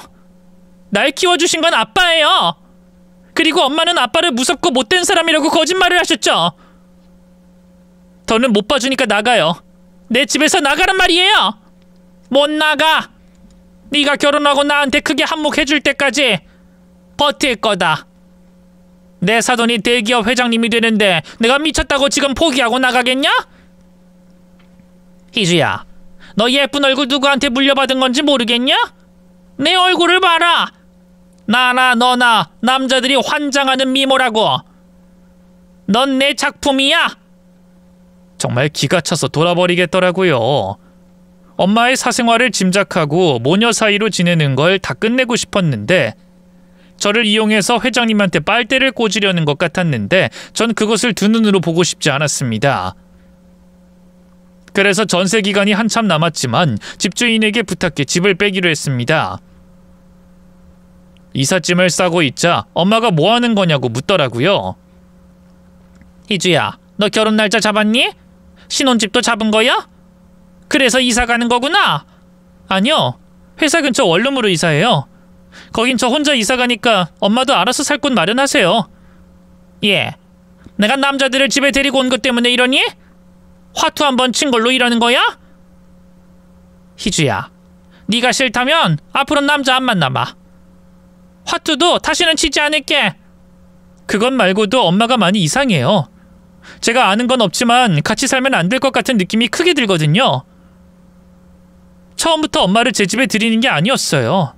날 키워주신 건 아빠예요. 그리고 엄마는 아빠를 무섭고 못된 사람이라고 거짓말을 하셨죠. 더는 못 봐주니까 나가요. 내 집에서 나가란 말이에요. 못 나가. 네가 결혼하고 나한테 크게 한몫해줄 때까지 버틸 거다. 내 사돈이 대기업 회장님이 되는데 내가 미쳤다고 지금 포기하고 나가겠냐? 희주야, 너 예쁜 얼굴 누구한테 물려받은 건지 모르겠냐? 내 얼굴을 봐라. 나나 너나 남자들이 환장하는 미모라고. 넌 내 작품이야. 정말 기가 차서 돌아버리겠더라고요. 엄마의 사생활을 짐작하고 모녀 사이로 지내는 걸 다 끝내고 싶었는데 저를 이용해서 회장님한테 빨대를 꽂으려는 것 같았는데 전 그것을 두 눈으로 보고 싶지 않았습니다. 그래서 전세 기간이 한참 남았지만 집주인에게 부탁해 집을 빼기로 했습니다. 이삿짐을 싸고 있자 엄마가 뭐 하는 거냐고 묻더라고요. 희주야, 너 결혼 날짜 잡았니? 신혼집도 잡은 거야? 그래서 이사 가는 거구나? 아니요, 회사 근처 원룸으로 이사해요. 거긴 저 혼자 이사 가니까 엄마도 알아서 살 곳 마련하세요. 예, 내가 남자들을 집에 데리고 온 것 때문에 이러니? 화투 한번 친 걸로 이러는 거야? 희주야, 네가 싫다면 앞으로는 남자 안 만나봐. 화투도 다시는 치지 않을게. 그것 말고도 엄마가 많이 이상해요. 제가 아는 건 없지만 같이 살면 안 될 것 같은 느낌이 크게 들거든요. 처음부터 엄마를 제 집에 들이는 게 아니었어요.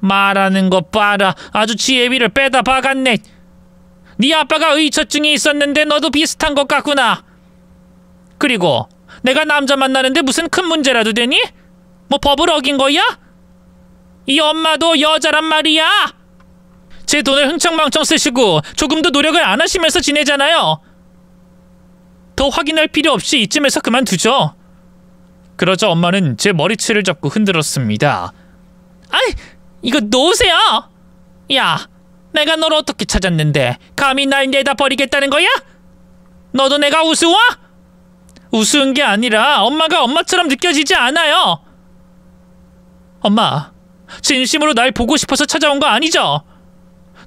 말하는 것 봐라. 아주 지혜비를 빼다 박았네. 네 아빠가 의처증이 있었는데 너도 비슷한 것 같구나. 그리고 내가 남자 만나는데 무슨 큰 문제라도 되니? 뭐 법을 어긴 거야? 이 엄마도 여자란 말이야. 제 돈을 흥청망청 쓰시고 조금도 노력을 안 하시면서 지내잖아요. 더 확인할 필요 없이 이쯤에서 그만두죠. 그러자 엄마는 제 머리채를 잡고 흔들었습니다. 이거 놓으세요. 야, 내가 널 어떻게 찾았는데 감히 날 내다 버리겠다는 거야? 너도 내가 우스워? 우스운 게 아니라 엄마가 엄마처럼 느껴지지 않아요. 엄마, 진심으로 날 보고 싶어서 찾아온 거 아니죠?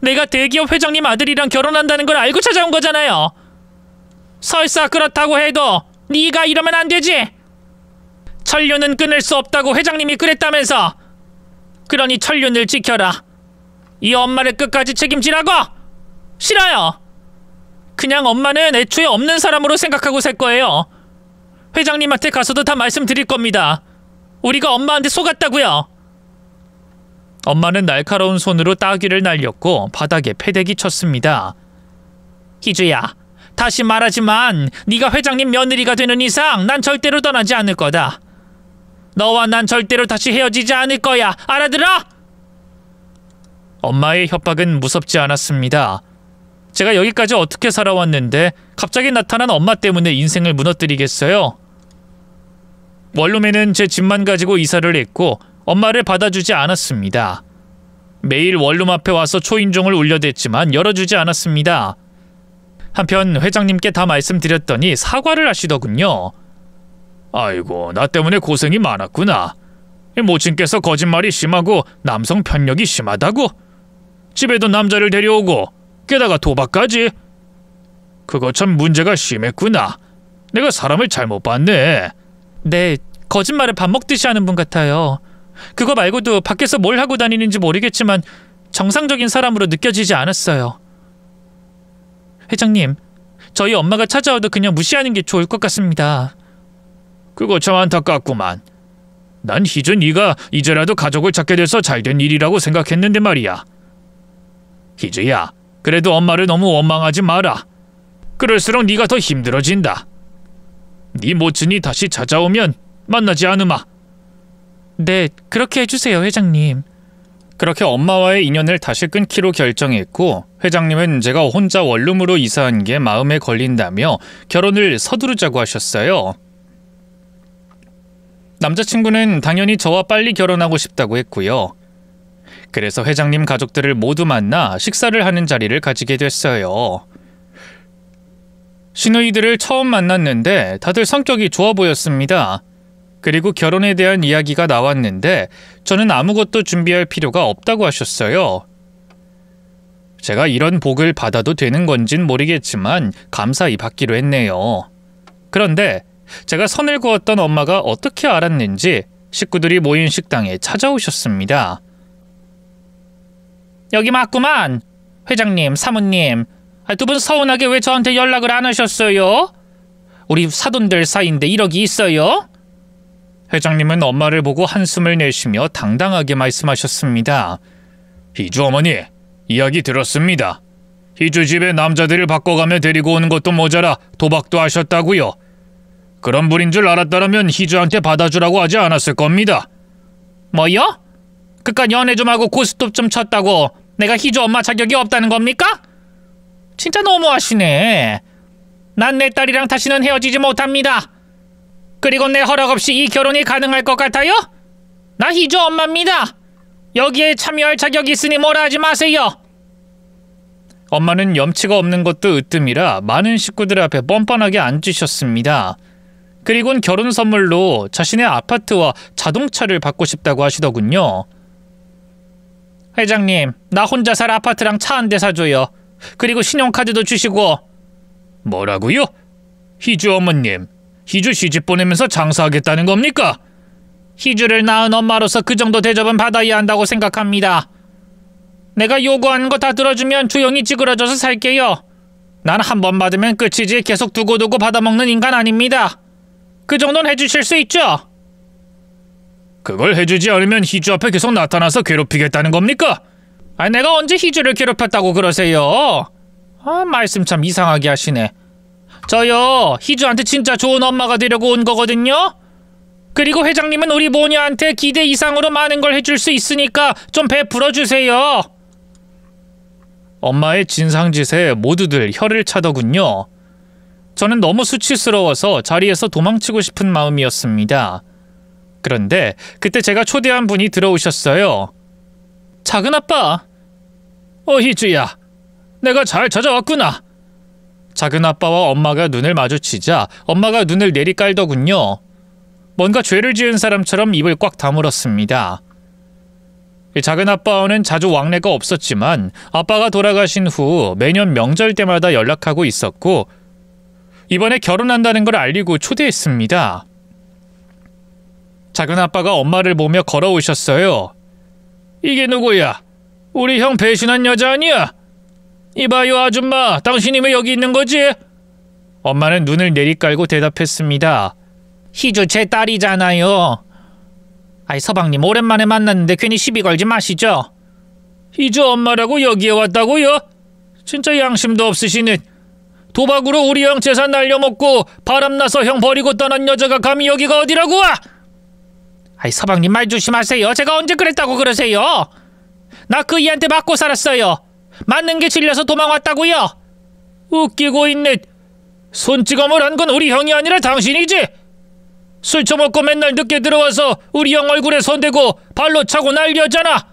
내가 대기업 회장님 아들이랑 결혼한다는 걸 알고 찾아온 거잖아요. 설사 그렇다고 해도 네가 이러면 안 되지. 천륜은 끊을 수 없다고 회장님이 그랬다면서. 그러니 천륜을 지켜라. 이 엄마를 끝까지 책임지라고. 싫어요. 그냥 엄마는 애초에 없는 사람으로 생각하고 살 거예요. 회장님한테 가서도 다 말씀드릴 겁니다. 우리가 엄마한테 속았다고요. 엄마는 날카로운 손으로 따귀를 날렸고 바닥에 패대기 쳤습니다. 희주야, 다시 말하지만 네가 회장님 며느리가 되는 이상 난 절대로 떠나지 않을 거다. 너와 난 절대로 다시 헤어지지 않을 거야. 알아들어? 엄마의 협박은 무섭지 않았습니다. 제가 여기까지 어떻게 살아왔는데 갑자기 나타난 엄마 때문에 인생을 무너뜨리겠어요? 원룸에는 제 집만 가지고 이사를 했고 엄마를 받아주지 않았습니다. 매일 원룸 앞에 와서 초인종을 울려댔지만 열어주지 않았습니다. 한편 회장님께 다 말씀드렸더니 사과를 하시더군요. 아이고, 나 때문에 고생이 많았구나. 모친께서 거짓말이 심하고 남성 편력이 심하다고? 집에도 남자를 데려오고 게다가 도박까지? 그거 참 문제가 심했구나. 내가 사람을 잘못 봤네. 네, 거짓말을 밥 먹듯이 하는 분 같아요. 그거 말고도 밖에서 뭘 하고 다니는지 모르겠지만 정상적인 사람으로 느껴지지 않았어요. 회장님, 저희 엄마가 찾아와도 그냥 무시하는 게 좋을 것 같습니다. 그거 참 안타깝구만. 난 희주 네가 이제라도 가족을 찾게 돼서 잘된 일이라고 생각했는데 말이야. 희주야, 그래도 엄마를 너무 원망하지 마라. 그럴수록 네가 더 힘들어진다. 네 모친이 다시 찾아오면 만나지 않으마. 네, 그렇게 해주세요, 회장님. 그렇게 엄마와의 인연을 다시 끊기로 결정했고 회장님은 제가 혼자 원룸으로 이사한 게 마음에 걸린다며 결혼을 서두르자고 하셨어요. 남자친구는 당연히 저와 빨리 결혼하고 싶다고 했고요. 그래서 회장님 가족들을 모두 만나 식사를 하는 자리를 가지게 됐어요. 시누이들을 처음 만났는데 다들 성격이 좋아 보였습니다. 그리고 결혼에 대한 이야기가 나왔는데 저는 아무것도 준비할 필요가 없다고 하셨어요. 제가 이런 복을 받아도 되는 건진 모르겠지만 감사히 받기로 했네요. 그런데 제가 선을 그었던 엄마가 어떻게 알았는지 식구들이 모인 식당에 찾아오셨습니다. 여기 맞구만. 회장님, 사모님, 두 분 서운하게 왜 저한테 연락을 안 하셨어요? 우리 사돈들 사이인데 이러기 있어요? 회장님은 엄마를 보고 한숨을 내쉬며 당당하게 말씀하셨습니다. 희주 어머니, 이야기 들었습니다. 희주 집에 남자들을 바꿔가며 데리고 오는 것도 모자라 도박도 하셨다고요. 그런 분인 줄 알았다면 희주한테 받아주라고 하지 않았을 겁니다. 뭐요? 그깟 연애 좀 하고 고스톱 좀 쳤다고 내가 희주 엄마 자격이 없다는 겁니까? 진짜 너무하시네. 난 내 딸이랑 다시는 헤어지지 못합니다. 그리고 내 허락 없이 이 결혼이 가능할 것 같아요? 나 희주 엄마입니다. 여기에 참여할 자격이 있으니 뭐라 하지 마세요. 엄마는 염치가 없는 것도 으뜸이라 많은 식구들 앞에 뻔뻔하게 앉으셨습니다. 그리고는 결혼 선물로 자신의 아파트와 자동차를 받고 싶다고 하시더군요. 회장님, 나 혼자 살 아파트랑 차 한 대 사줘요. 그리고 신용카드도 주시고. 뭐라고요? 희주 어머님, 희주 시집 보내면서 장사하겠다는 겁니까? 희주를 낳은 엄마로서 그 정도 대접은 받아야 한다고 생각합니다. 내가 요구하는 거 다 들어주면 조용히 찌그러져서 살게요. 난 한 번 받으면 끝이지 계속 두고두고 받아먹는 인간 아닙니다. 그 정도는 해주실 수 있죠? 그걸 해주지 않으면 희주 앞에 계속 나타나서 괴롭히겠다는 겁니까? 내가 언제 희주를 괴롭혔다고 그러세요? 말씀 참 이상하게 하시네. 저요, 희주한테 진짜 좋은 엄마가 되려고 온 거거든요? 그리고 회장님은 우리 모녀한테 기대 이상으로 많은 걸 해줄 수 있으니까 좀 베풀어 주세요. 엄마의 진상짓에 모두들 혀를 차더군요. 저는 너무 수치스러워서 자리에서 도망치고 싶은 마음이었습니다. 그런데 그때 제가 초대한 분이 들어오셨어요. 작은아빠. 희주야, 내가 잘 찾아왔구나. 작은아빠와 엄마가 눈을 마주치자 엄마가 눈을 내리깔더군요. 뭔가 죄를 지은 사람처럼 입을 꽉 다물었습니다. 작은 아빠와는 자주 왕래가 없었지만 아빠가 돌아가신 후 매년 명절 때마다 연락하고 있었고 이번에 결혼한다는 걸 알리고 초대했습니다. 작은 아빠가 엄마를 보며 걸어오셨어요. 이게 누구야? 우리 형 배신한 여자 아니야? 이봐요 아줌마, 당신이 왜 여기 있는 거지? 엄마는 눈을 내리깔고 대답했습니다. 희주 제 딸이잖아요. 아이 서방님 오랜만에 만났는데 괜히 시비 걸지 마시죠. 희주 엄마라고 여기에 왔다고요? 진짜 양심도 없으시네. 도박으로 우리 형 재산 날려먹고 바람나서 형 버리고 떠난 여자가 감히 여기가 어디라고 와? 아이 서방님 말 조심하세요. 제가 언제 그랬다고 그러세요? 나 그 이한테 맞고 살았어요. 맞는 게 질려서 도망왔다고요. 웃기고 있네. 손찌검을 한 건 우리 형이 아니라 당신이지? 술 처먹고 맨날 늦게 들어와서 우리 형 얼굴에 손대고 발로 차고 난리였잖아.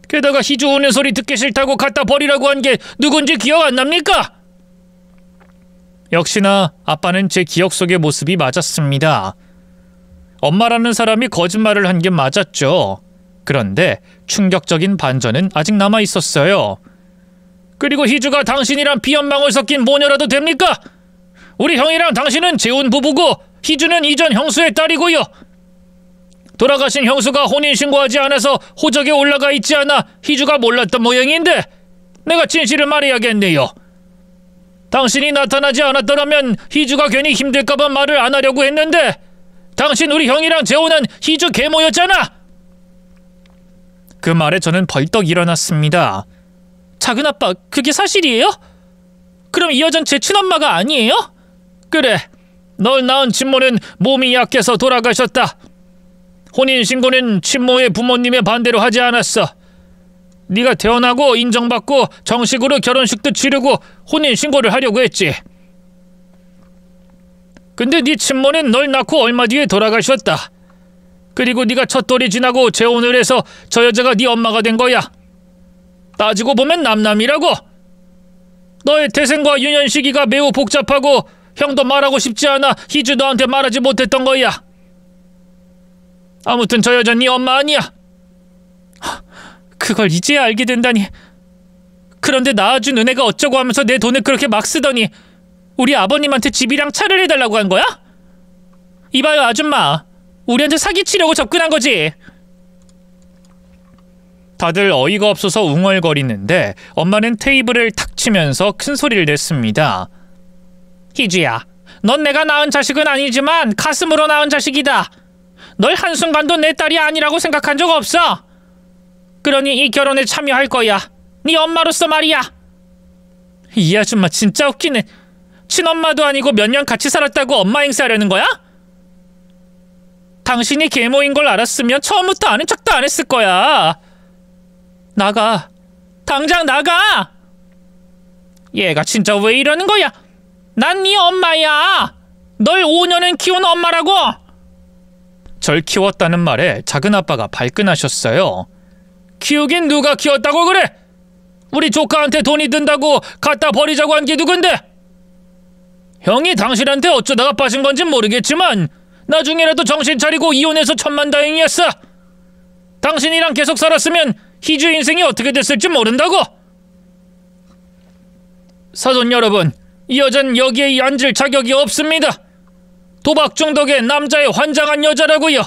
게다가 희주 우는 소리 듣기 싫다고 갖다 버리라고 한 게 누군지 기억 안 납니까? 역시나 아빠는 제 기억 속의 모습이 맞았습니다. 엄마라는 사람이 거짓말을 한 게 맞았죠. 그런데 충격적인 반전은 아직 남아 있었어요. 그리고 희주가 당신이랑 피연방울 섞인 모녀라도 됩니까? 우리 형이랑 당신은 재혼 부부고 희주는 이전 형수의 딸이고요. 돌아가신 형수가 혼인신고하지 않아서 호적에 올라가 있지 않아 희주가 몰랐던 모양인데 내가 진실을 말해야겠네요. 당신이 나타나지 않았더라면 희주가 괜히 힘들까봐 말을 안 하려고 했는데 당신 우리 형이랑 재혼한 희주 계모였잖아. 그 말에 저는 벌떡 일어났습니다. 작은아빠 그게 사실이에요? 그럼 이 여잔 제 친엄마가 아니에요? 그래, 널 낳은 친모는 몸이 약해서 돌아가셨다. 혼인신고는 친모의 부모님의 반대로 하지 않았어. 네가 태어나고 인정받고 정식으로 결혼식도 치르고 혼인신고를 하려고 했지. 근데 네 친모는 널 낳고 얼마 뒤에 돌아가셨다. 그리고 네가 첫 돌이 지나고 재혼을 해서 저 여자가 네 엄마가 된 거야. 따지고 보면 남남이라고. 너의 태생과 유년 시기가 매우 복잡하고 형도 말하고 싶지 않아 희주 너한테 말하지 못했던 거야. 아무튼 저 여자 네 엄마 아니야. 그걸 이제야 알게 된다니. 그런데 낳아준 은혜가 어쩌고 하면서 내 돈을 그렇게 막 쓰더니 우리 아버님한테 집이랑 차를 해달라고 한 거야? 이봐요 아줌마, 우리한테 사기치려고 접근한 거지. 다들 어이가 없어서 웅얼거리는데 엄마는 테이블을 탁 치면서 큰 소리를 냈습니다. 희주야, 넌 내가 낳은 자식은 아니지만 가슴으로 낳은 자식이다. 널 한순간도 내 딸이 아니라고 생각한 적 없어. 그러니 이 결혼에 참여할 거야. 네 엄마로서 말이야. 이 아줌마 진짜 웃기네. 친엄마도 아니고 몇 년 같이 살았다고 엄마 행세하려는 거야? 당신이 계모인 걸 알았으면 처음부터 아는 척도 안 했을 거야. 나가. 당장 나가. 얘가 진짜 왜 이러는 거야? 난 네 엄마야. 널 5년은 키운 엄마라고. 절 키웠다는 말에 작은아빠가 발끈하셨어요. 키우긴 누가 키웠다고 그래? 우리 조카한테 돈이 든다고 갖다 버리자고 한 게 누군데? 형이 당신한테 어쩌다가 빠진 건진 모르겠지만 나중에라도 정신 차리고 이혼해서 천만다행이었어. 당신이랑 계속 살았으면 희주 인생이 어떻게 됐을지 모른다고. 사돈 여러분, 이 여잔 여기에 앉을 자격이 없습니다. 도박 중독의 남자의 환장한 여자라고요.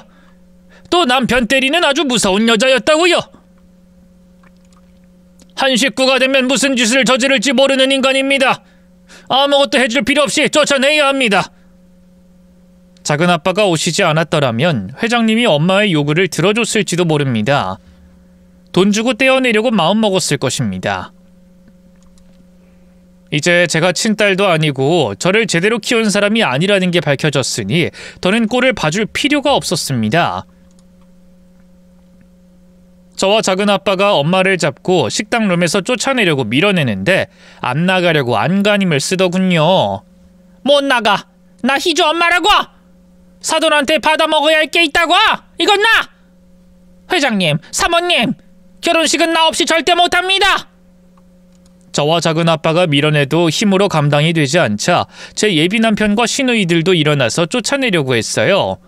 또 남편 때리는 아주 무서운 여자였다고요. 한 식구가 되면 무슨 짓을 저지를지 모르는 인간입니다. 아무것도 해줄 필요 없이 쫓아내야 합니다. 작은아빠가 오시지 않았더라면 회장님이 엄마의 요구를 들어줬을지도 모릅니다. 돈 주고 떼어내려고 마음먹었을 것입니다. 이제 제가 친딸도 아니고 저를 제대로 키운 사람이 아니라는 게 밝혀졌으니 더는 꼴을 봐줄 필요가 없었습니다. 저와 작은아빠가 엄마를 잡고 식당룸에서 쫓아내려고 밀어내는데 안 나가려고 안간힘을 쓰더군요. 못 나가. 나 희주 엄마라고. 사돈한테 받아먹어야 할 게 있다고. 이건 나. 회장님, 사모님, 결혼식은 나 없이 절대 못합니다. 저와 작은아빠가 밀어내도 힘으로 감당이 되지 않자 제 예비 남편과 시누이들도 일어나서 쫓아내려고 했어요.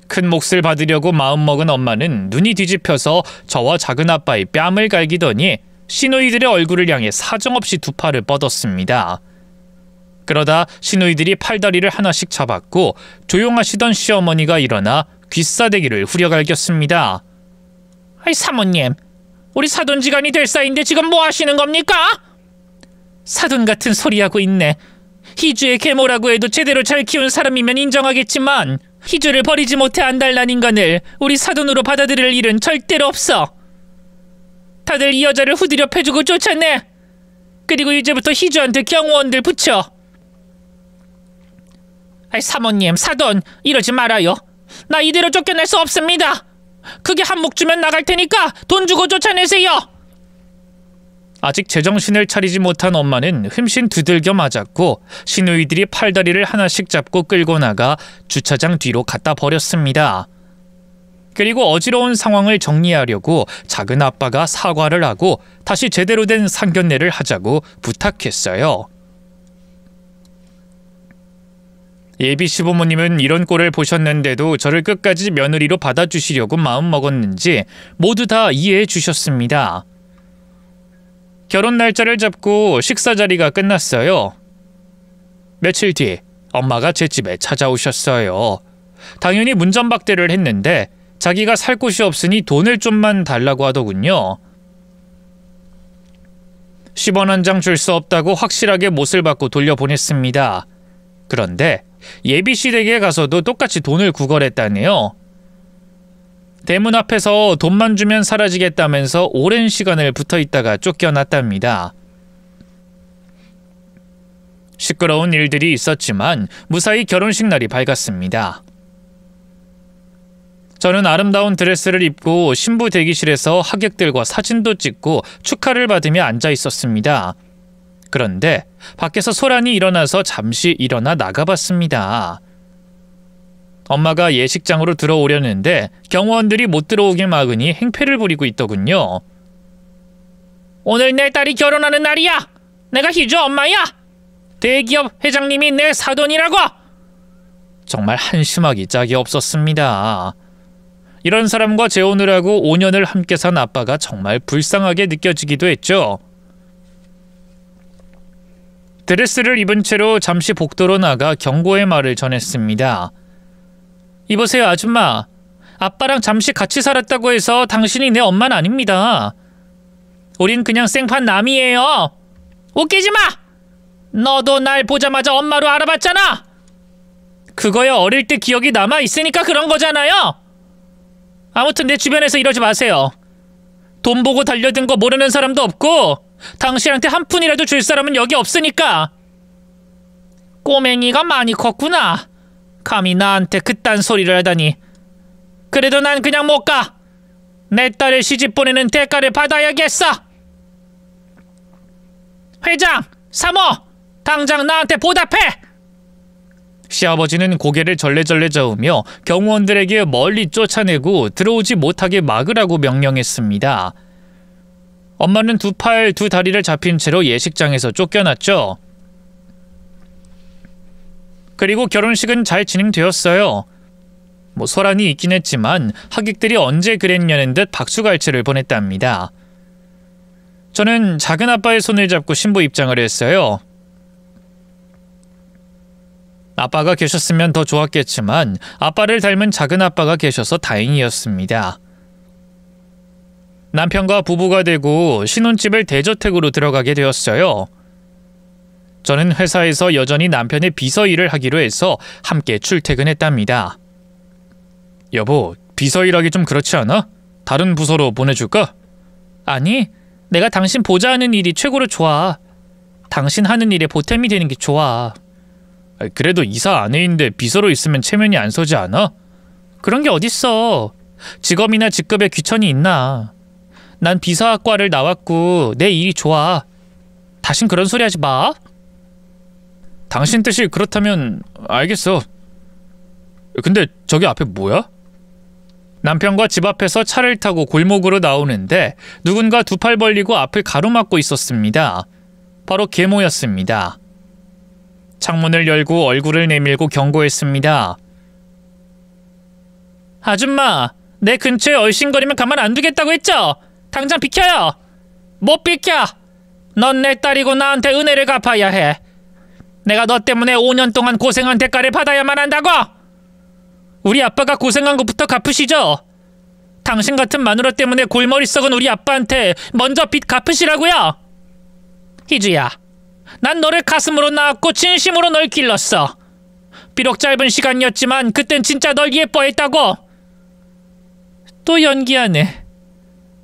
큰 몫을 받으려고 마음먹은 엄마는 눈이 뒤집혀서 저와 작은 아빠의 뺨을 갈기더니 시누이들의 얼굴을 향해 사정없이 두 팔을 뻗었습니다. 그러다 시누이들이 팔다리를 하나씩 잡았고 조용하시던 시어머니가 일어나 귀싸대기를 후려갈겼습니다. 아이 사모님, 우리 사돈지간이 될 사이인데 지금 뭐 하시는 겁니까? 사돈 같은 소리하고 있네. 희주의 계모라고 해도 제대로 잘 키운 사람이면 인정하겠지만 희주를 버리지 못해 안달난 인간을 우리 사돈으로 받아들일 일은 절대로 없어. 다들 이 여자를 후드려 패주고 쫓았네. 그리고 이제부터 희주한테 경호원들 붙여. 아이 사모님, 사돈, 이러지 말아요. 나 이대로 쫓겨날 수 없습니다. 그게 한몫 주면 나갈 테니까 돈 주고 쫓아내세요. 아직 제정신을 차리지 못한 엄마는 흠씬 두들겨 맞았고 시누이들이 팔다리를 하나씩 잡고 끌고 나가 주차장 뒤로 갖다 버렸습니다. 그리고 어지러운 상황을 정리하려고 작은 아빠가 사과를 하고 다시 제대로 된 상견례를 하자고 부탁했어요. 예비 시부모님은 이런 꼴을 보셨는데도 저를 끝까지 며느리로 받아주시려고 마음먹었는지 모두 다 이해해 주셨습니다. 결혼 날짜를 잡고 식사 자리가 끝났어요. 며칠 뒤 엄마가 제 집에 찾아오셨어요. 당연히 문전박대를 했는데 자기가 살 곳이 없으니 돈을 좀만 달라고 하더군요. 10원 한 장 줄 수 없다고 확실하게 못을 받고 돌려보냈습니다. 그런데 예비씨 댁에 가서도 똑같이 돈을 구걸했다네요. 대문 앞에서 돈만 주면 사라지겠다면서 오랜 시간을 붙어있다가 쫓겨났답니다. 시끄러운 일들이 있었지만 무사히 결혼식 날이 밝았습니다. 저는 아름다운 드레스를 입고 신부 대기실에서 하객들과 사진도 찍고 축하를 받으며 앉아 있었습니다. 그런데 밖에서 소란이 일어나서 잠시 일어나 나가봤습니다. 엄마가 예식장으로 들어오려는데 경호원들이 못 들어오게 막으니 행패를 부리고 있더군요. 오늘 내 딸이 결혼하는 날이야. 내가 희주 엄마야. 대기업 회장님이 내 사돈이라고. 정말 한심하기 짝이 없었습니다. 이런 사람과 재혼을 하고 5년을 함께 산 아빠가 정말 불쌍하게 느껴지기도 했죠. 드레스를 입은 채로 잠시 복도로 나가 경고의 말을 전했습니다. 이보세요 아줌마, 아빠랑 잠시 같이 살았다고 해서 당신이 내 엄마는 아닙니다. 우린 그냥 생판 남이에요. 웃기지 마. 너도 날 보자마자 엄마로 알아봤잖아. 그거야 어릴 때 기억이 남아있으니까 그런 거잖아요. 아무튼 내 주변에서 이러지 마세요. 돈 보고 달려든 거 모르는 사람도 없고 당신한테 한 푼이라도 줄 사람은 여기 없으니까. 꼬맹이가 많이 컸구나. 감히 나한테 그딴 소리를 하다니. 그래도 난 그냥 못 가. 내 딸을 시집 보내는 대가를 받아야겠어. 회장, 사모, 당장 나한테 보답해. 시아버지는 고개를 절레절레 저으며 경호원들에게 멀리 쫓아내고 들어오지 못하게 막으라고 명령했습니다. 엄마는 두 팔, 두 다리를 잡힌 채로 예식장에서 쫓겨났죠. 그리고 결혼식은 잘 진행되었어요. 소란이 있긴 했지만 하객들이 언제 그랬냐는 듯 박수갈채를 보냈답니다. 저는 작은 아빠의 손을 잡고 신부 입장을 했어요. 아빠가 계셨으면 더 좋았겠지만 아빠를 닮은 작은 아빠가 계셔서 다행이었습니다. 남편과 부부가 되고 신혼집을 대저택으로 들어가게 되었어요. 저는 회사에서 여전히 남편의 비서 일을 하기로 해서 함께 출퇴근했답니다. 여보, 비서 일하기 좀 그렇지 않아? 다른 부서로 보내줄까? 아니, 내가 당신 보좌하는 일이 최고로 좋아. 당신 하는 일에 보탬이 되는 게 좋아. 그래도 이사 아내인데 비서로 있으면 체면이 안 서지 않아? 그런 게 어딨어. 직업이나 직급에 귀천이 있나. 난 비서학과를 나왔고 내 일이 좋아. 다신 그런 소리 하지 마. 당신 뜻이 그렇다면 알겠어. 근데 저기 앞에 뭐야? 남편과 집 앞에서 차를 타고 골목으로 나오는데 누군가 두 팔 벌리고 앞을 가로막고 있었습니다. 바로 계모였습니다. 창문을 열고 얼굴을 내밀고 경고했습니다. 아줌마, 내 근처에 얼씬거리면 가만 안 두겠다고 했죠? 당장 비켜요. 못 비켜. 넌 내 딸이고 나한테 은혜를 갚아야 해. 내가 너 때문에 5년 동안 고생한 대가를 받아야만 한다고. 우리 아빠가 고생한 것부터 갚으시죠. 당신 같은 마누라 때문에 골머리 썩은 우리 아빠한테 먼저 빚 갚으시라고요. 희주야, 난 너를 가슴으로 낳았고 진심으로 널 길렀어. 비록 짧은 시간이었지만 그땐 진짜 널 예뻐했다고. 또 연기하네.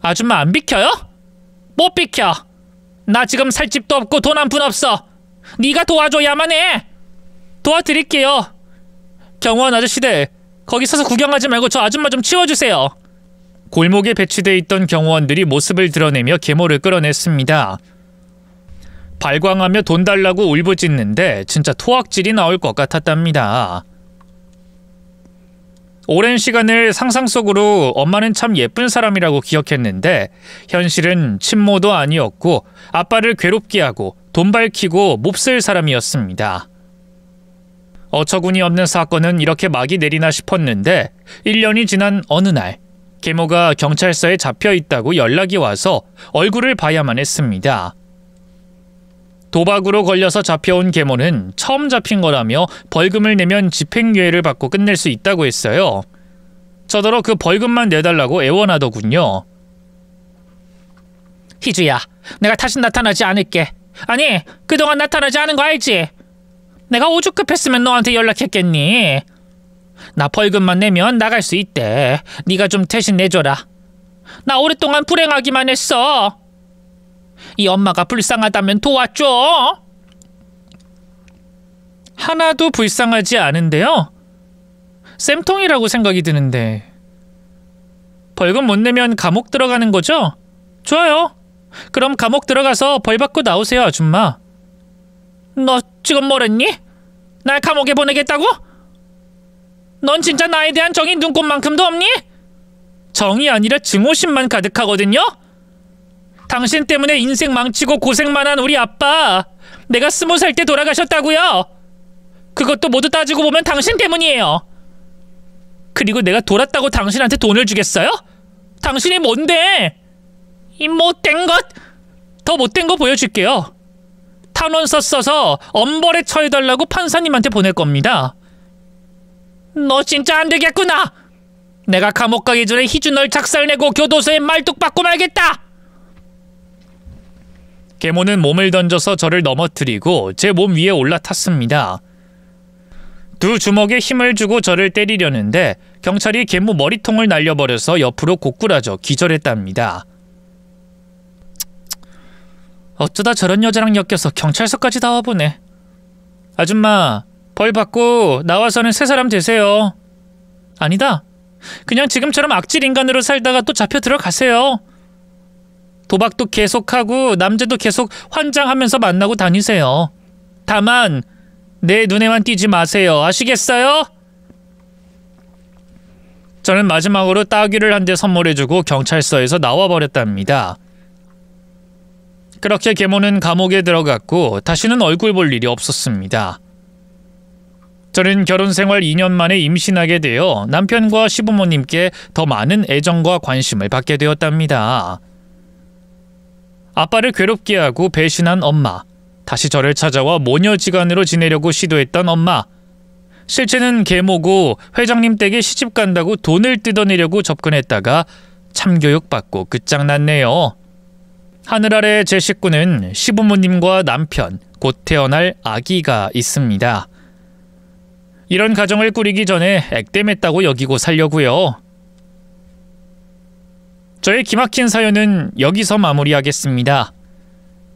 아줌마 안 비켜요? 못 비켜. 나 지금 살 집도 없고 돈 한 푼 없어. 네가 도와줘야만 해. 도와드릴게요. 경호원 아저씨들, 거기 서서 구경하지 말고 저 아줌마 좀 치워주세요. 골목에 배치돼 있던 경호원들이 모습을 드러내며 계모를 끌어냈습니다. 발광하며 돈 달라고 울부짖는데 진짜 토악질이 나올 것 같았답니다. 오랜 시간을 상상 속으로 엄마는 참 예쁜 사람이라고 기억했는데 현실은 친모도 아니었고 아빠를 괴롭게 하고 돈 밝히고 몹쓸 사람이었습니다. 어처구니 없는 사건은 이렇게 막이 내리나 싶었는데 1년이 지난 어느 날 계모가 경찰서에 잡혀있다고 연락이 와서 얼굴을 봐야만 했습니다. 도박으로 걸려서 잡혀온 계모는 처음 잡힌 거라며 벌금을 내면 집행유예를 받고 끝낼 수 있다고 했어요. 저더러 그 벌금만 내달라고 애원하더군요. 희주야, 내가 다시 나타나지 않을게. 아니, 그동안 나타나지 않은 거 알지? 내가 오죽급했으면 너한테 연락했겠니? 나 벌금만 내면 나갈 수 있대. 네가 좀 대신 내줘라. 나 오랫동안 불행하기만 했어. 이 엄마가 불쌍하다면 도와줘. 하나도 불쌍하지 않은데요? 쌤통이라고 생각이 드는데. 벌금 못 내면 감옥 들어가는 거죠? 좋아요. 그럼 감옥 들어가서 벌 받고 나오세요, 아줌마. 너 지금 뭐랬니? 날 감옥에 보내겠다고? 넌 진짜 나에 대한 정이 눈꼽만큼도 없니? 정이 아니라 증오심만 가득하거든요? 당신 때문에 인생 망치고 고생만 한 우리 아빠, 내가 20살 때 돌아가셨다고요. 그것도 모두 따지고 보면 당신 때문이에요. 그리고 내가 돌았다고 당신한테 돈을 주겠어요? 당신이 뭔데? 이 못된 것! 더 못된 거 보여줄게요. 탄원서 써서 엄벌에 처해달라고 판사님한테 보낼 겁니다. 너 진짜 안 되겠구나. 내가 감옥 가기 전에 희주 널 작살내고 교도소에 말뚝 박고 말겠다. 계모는 몸을 던져서 저를 넘어뜨리고 제 몸 위에 올라탔습니다. 두 주먹에 힘을 주고 저를 때리려는데 경찰이 계모 머리통을 날려버려서 옆으로 고꾸라져 기절했답니다. 어쩌다 저런 여자랑 엮여서 경찰서까지 다 와보네. 아줌마, 벌 받고 나와서는 새 사람 되세요. 아니다. 그냥 지금처럼 악질 인간으로 살다가 또 잡혀 들어가세요. 도박도 계속하고 남자도 계속 환장하면서 만나고 다니세요. 다만 내 눈에만 띄지 마세요. 아시겠어요? 저는 마지막으로 따귀를 한 대 선물해주고 경찰서에서 나와버렸답니다. 그렇게 계모는 감옥에 들어갔고 다시는 얼굴 볼 일이 없었습니다. 저는 결혼생활 2년 만에 임신하게 되어 남편과 시부모님께 더 많은 애정과 관심을 받게 되었답니다. 아빠를 괴롭게 하고 배신한 엄마, 다시 저를 찾아와 모녀지간으로 지내려고 시도했던 엄마, 실체는 계모고 회장님 댁에 시집 간다고 돈을 뜯어내려고 접근했다가 참교육받고 끝장났네요. 하늘 아래 제 식구는 시부모님과 남편, 곧 태어날 아기가 있습니다. 이런 가정을 꾸리기 전에 액땜했다고 여기고 살려고요. 저의 기막힌 사연은 여기서 마무리하겠습니다.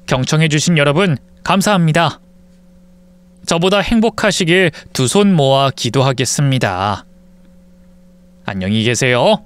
경청해주신 여러분 감사합니다. 저보다 행복하시길 두 손 모아 기도하겠습니다. 안녕히 계세요.